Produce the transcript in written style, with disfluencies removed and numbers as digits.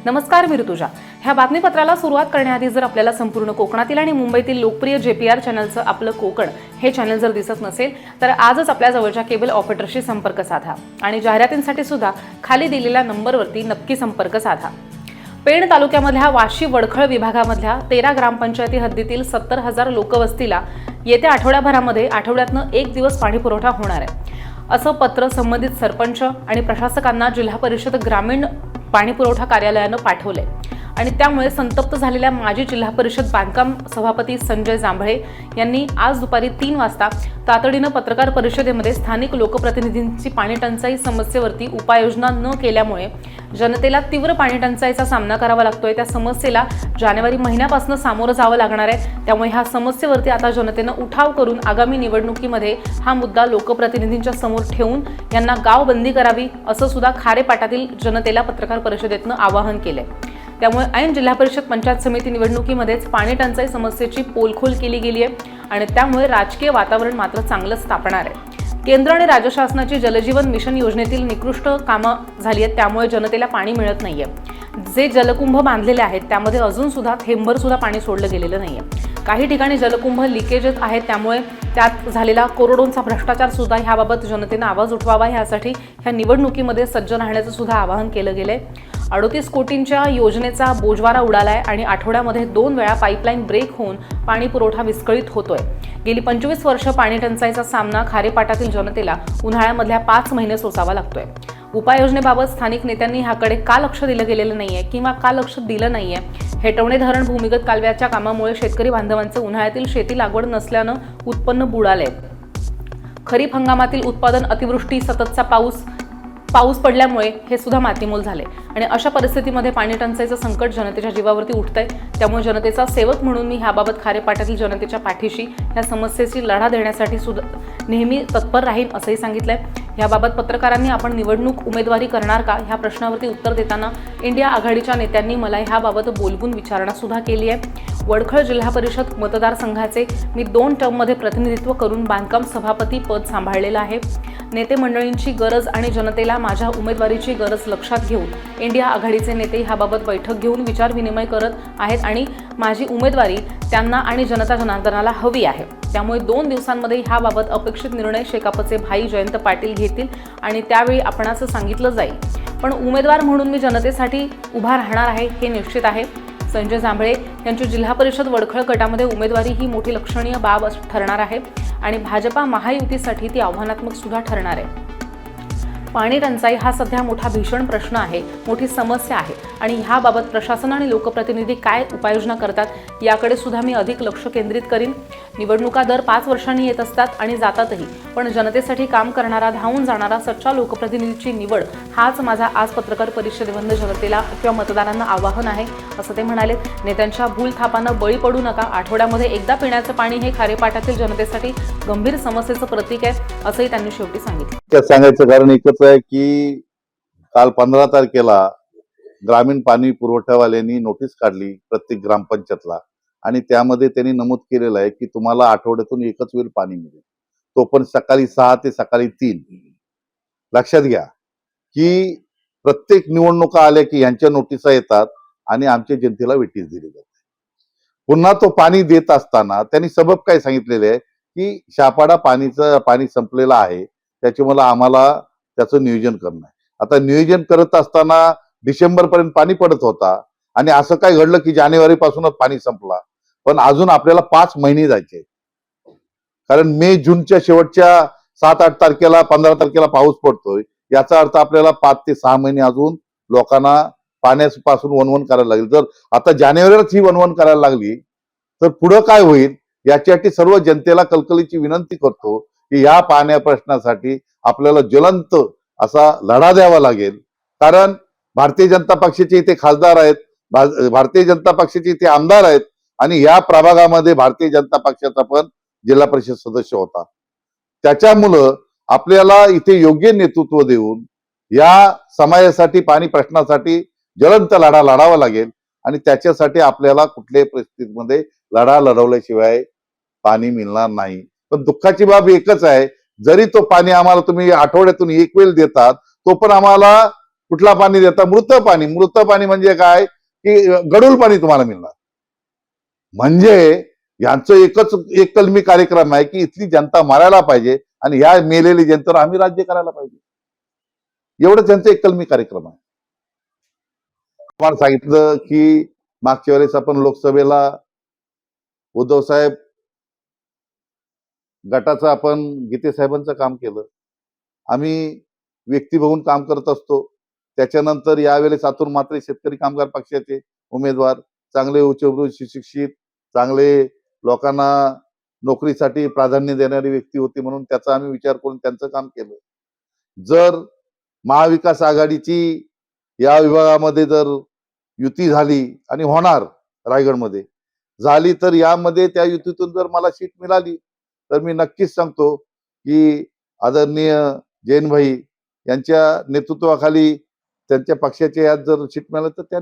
नमस्कार, मी ऋतुजा। ह्या बातमीपत्राला सुरुवात करण्याआधी जर आपल्याला संपूर्ण कोकणातील आणि मुंबईतील लोकप्रिय JPR चॅनलचं आपलं कोकण हे चॅनल जर दिसत नसेल तर आजच आपल्या जवळच्या केबल ऑपरेटरशी संपर्क साधा आणि जाहिरातींसाठी सुद्धा खाली दिलेल्या नंबरवरती नक्की संपर्क साधा। पेण तालुक्यामधल्या वाशी वडखळ विभागामधल्या 13 ग्रामपंचायती हद्दीतील 70,000 लोकवस्तीला येत्या आठवड्याभरामध्ये आठवड्यातनं एक दिवस पाणी पुरवठा होणार आहे, असं पत्र संबंधित सरपंच आणि प्रशासकांना जिल्हा परिषद ग्रामीण पाणी पुरवठा कार्यालयानं पाठवले आणि त्यामुळे संतप्त झालेल्या माजी जिल्हा परिषद बांधकाम सभापती संजय जांभळे यांनी आज दुपारी 3 वाजता तातडीनं पत्रकार परिषदेमध्ये स्थानिक लोकप्रतिनिधींची पाणी टंचाई समस्येवरती उपाययोजना न केल्यामुळे जनतेला तीव्र पाणी टंचाईचा सामना करावा लागतोय, त्या समस्येला जानेवारी महिन्यापासून सामोरं जावं लागणार आहे। त्यामुळे ह्या समस्येवरती आता जनतेनं उठाव करून आगामी निवडणुकीमध्ये हा मुद्दा लोकप्रतिनिधींच्या समोर ठेवून यांना गावबंदी करावी असं सुद्धा खारेपाटातील जनतेला पत्रकार परिषदेतनं आवाहन केलंय। त्यामुळे ऐन जिल्हा परिषद पंचायत समिती निवडणुकीमध्येच पाणी टंचाई समस्येची पोलखोल केली गेली आहे आणि त्यामुळे राजकीय वातावरण मात्र चांगलंच तापणार आहे। केंद्र आणि राज्य शासनाची जलजीवन मिशन योजनेतील निकृष्ट कामं झाली आहेत, त्यामुळे जनतेला पाणी मिळत नाहीये। जे जलकुंभ बांधलेले आहेत त्यामध्ये अजून सुद्धा थेंबर सुद्धा पाणी सोडलं गेलेलं नाहीये। काही ठिकाणी जलकुंभ लिकेजेस आहेत, त्यामुळे त्यात झालेला करोडोंचा भ्रष्टाचार सुद्धा ह्याबाबत जनतेने आवाज उठवावा, यासाठी ह्या निवडणुकीमध्ये सज्ज राहण्याचं सुद्धा आवाहन केलं गेलंय। 38 कोटींच्या योजनेचा बोजवारा उडालाय आणि आठवड्यामध्ये 2 वेळा पाईपलाईन ब्रेक होऊन पाणी पुरवठा विस्कळीत होतोय। गेली 25 वर्ष पाणी टंचाईचा सामना खारेपाटातील जनतेला उन्हाळ्यामधल्या 5 महिने सोसावा लागतोय। उपाययोजनेबाबत स्थानिक नेत्यांनी ह्याकडे का लक्ष दिलं गेलेलं नाहीये किंवा का लक्ष दिलं नाहीये? हेटवणे धरण भूमिगत कालव्याच्या कामामुळे शेतकरी बांधवांचं उन्हाळ्यातील शेती लागवड नसल्यानं उत्पन्न बुडालंय। खरीप हंगामातील उत्पादन अतिवृष्टी, सततचा पाऊस पडल्यामुळे हे सुद्धा मातीमोल झाले आणि अशा परिस्थितीमध्ये पाणी टंचाईचं संकट जनतेच्या जीवावरती उठतंय। त्यामुळे जनतेचा सेवक म्हणून मी ह्याबाबत खारेपाटातील जनतेच्या पाठीशी ह्या समस्येची लढा देण्यासाठी सुद्धा नेहमी तत्पर राहीन असंही सांगितलंय। याबाबत पत्रकारांनी आपण निवडणूक उमेदवारी करणार का ह्या प्रश्नावरती उत्तर देताना इंडिया आघाडीच्या नेत्यांनी मला ह्याबाबत बोलवून विचारणा सुद्धा केली आहे। वडखळ जिल्हा परिषद मतदारसंघाचे मी 2 टर्ममध्ये प्रतिनिधित्व करून बांधकाम सभापती पद सांभाळलेलं आहे। नेते मंडळींची गरज आणि जनतेला माझ्या उमेदवारीची गरज लक्षात घेऊन इंडिया आघाडीचे नेते ह्याबाबत बैठक घेऊन विचारविनिमय करत आहेत आणि माझी उमेदवारी त्यांना आणि जनता जनार्दनाला हवी आहे। त्यामुळे 2 दिवसांमध्ये ह्याबाबत अपेक्षित निर्णय शेकापचे भाई जयंत पाटील घेतील आणि त्यावेळी आपणास सांगितलं जाईल। पण उमेदवार म्हणून मी जनतेसाठी उभा राहणार आहे हे निश्चित आहे। संजय जांभळे यांची जिल्हा परिषद वडखळ गटामध्ये उमेदवारी ही मोठी लक्षणीय बाब ठरणार आहे आणि भाजपा महायुतीसाठी ती आव्हानात्मक सुद्धा ठरणार आहे। पाणी टंचाई हा सध्या मोठा भीषण प्रश्न आहे, मोठी समस्या आहे आणि ह्याबाबत प्रशासन आणि लोकप्रतिनिधी काय उपाययोजना करतात याकडे सुद्धा मी अधिक लक्ष केंद्रित करीन। निवडणुका दर 5 वर्षांनी येत असतात आणि जातातही, पण जनतेसाठी काम करणारा, धावून जाणारा सच्चा लोकप्रतिनिधीची निवड हाच माझा आज पत्रकार परिषदेमध्ये जनतेला किंवा मतदारांना आवाहन आहे असं ते म्हणाले। नेत्यांच्या भूलथापांना बळी पडू नका। आठवड्यामध्ये एकदा पिण्याचं पाणी हे खारेपाटातील जनतेसाठी गंभीर समस्येचं प्रतीक आहे असंही त्यांनी शेवटी सांगितलं। सांगायचं कारण एकच आहे की काल 15 तारखेला ग्रामीण पाणी पुरवठावाल्यांनी नोटीस काढली प्रत्येक ग्रामपंचायतला आणि त्यामध्ये त्यांनी नमूद केलेलं आहे की तुम्हाला आठवड्यातून एकच वेळ पाणी मिळेल, तो पण सकाळी 6 ते सकाळी 3। लक्षात घ्या की प्रत्येक निवडणुका आल्या की यांच्या नोटिसा येतात आणि आमच्या जनतेला वेटीस दिली जाते। पुन्हा तो पाणी देत असताना त्यांनी सबब काय सांगितलेले आहे की शापाडा पाणी संपलेलं आहे, त्याच्यामुळे आम्हाला त्याचं नियोजन करणं आहे। आता नियोजन करत असताना डिसेंबर पर्यंत पाणी पडत होता आणि असं काय घडलं की जानेवारी पासूनच पाणी संपला, पण अजून आपल्याला 5 महिने जायचे, कारण मे जूनच्या शेवटच्या 7-8 तारखेला 15 तारखेला पाऊस पडतोय, याचा अर्थ आपल्याला 5 ते 6 महिने अजून लोकांना पाण्यापासून वणवण करायला लागेल। जर आता जानेवारीलाच ही वणवण करायला लागली तर पुढे काय होईल याच्यासाठी सर्व जनतेला कळकळीची विनंती करतो की या पाण्या प्रश्नासाठी आपल्याला ज्वलंत असा लढा द्यावा लागेल। कारण भारतीय जनता पक्षाचे इथे खासदार आहेत, भारतीय जनता पक्षाचे इथे आमदार आहेत आणि या प्रभागामध्ये भारतीय जनता पक्षाचा पण जिल्हा परिषद सदस्य होता। त्याच्यामुळं आपल्याला इथे योग्य नेतृत्व देऊन या समाजासाठी, पाणी प्रश्नासाठी ज्वलंत लढा लढावा लागेल आणि त्याच्यासाठी आपल्याला कुठल्याही परिस्थितीमध्ये लढा लढवल्याशिवाय पाणी मिळणार नाही। पण दुःखाची बाब एकच आहे, जरी तो पाणी आम्हाला तुम्ही आठवड्यातून एक वेळ देतात, तो पण आम्हाला कुठला पाणी देता? मृत पाणी. मृत पाणी म्हणजे काय की गढूळ पाणी तुम्हाला मिळणार. म्हणजे यांचं एक कलमी कार्यक्रम आहे की इथली जनता मारायला पाहिजे आणि ह्या मेलेली जनतेवर आम्ही राज्य करायला पाहिजे. एवढं त्यांचं एक कलमी कार्यक्रम आहे. तुम्हाला सांगितलं की मागच्या वेळेस आपण लोकसभेला उद्धव साहेब गटाचं आपण गीते साहेबांचं काम केलं. आम्ही व्यक्ती बघून काम करत असतो. त्याच्यानंतर यावेळेस अतुल म्हात्रे शेतकरी कामगार पक्षाचे उमेदवार, चांगले उच्चभ्रू सुशिक्षित, चांगले लोकांना नोकरीसाठी प्राधान्य देणारी व्यक्ती होती म्हणून त्याचा आम्ही विचार करून त्यांचं काम केलं. जर महाविकास आघाडीची या विभागामध्ये जर युती झाली आणि होणार रायगडमध्ये झाली तर यामध्ये त्या युतीतून जर मला सीट मिळाली तर मी नक्कीच सांगतो की आदरणीय जैन भाई यांच्या नेतृत्वाखाली त्यांच्या पक्षाच्या यात जर सीट मिळालं तर त्या